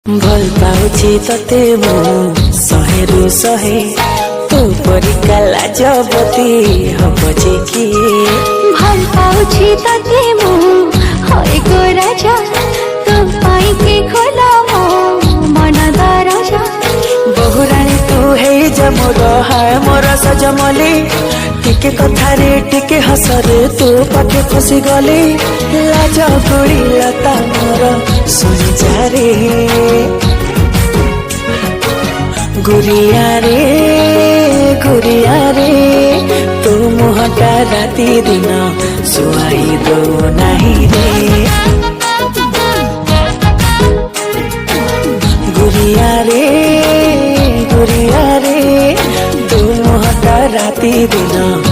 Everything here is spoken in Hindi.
भल पाउछि तते मु शहेरु शहे तू परिका लाजवती हब जे किए भल पाउछि तते मु होय गो राजा तू पाई के खोला मो मन दरजा बहुरानी तू हे जमोर हाय मोर सजमली टिके कथारे टिके हसरे तू पाखे फसी गली लाज गोड़ी लता मोर सुनी जारे गुरिया रे तू मुहटा राती दिन सुहाई दो नाही रे।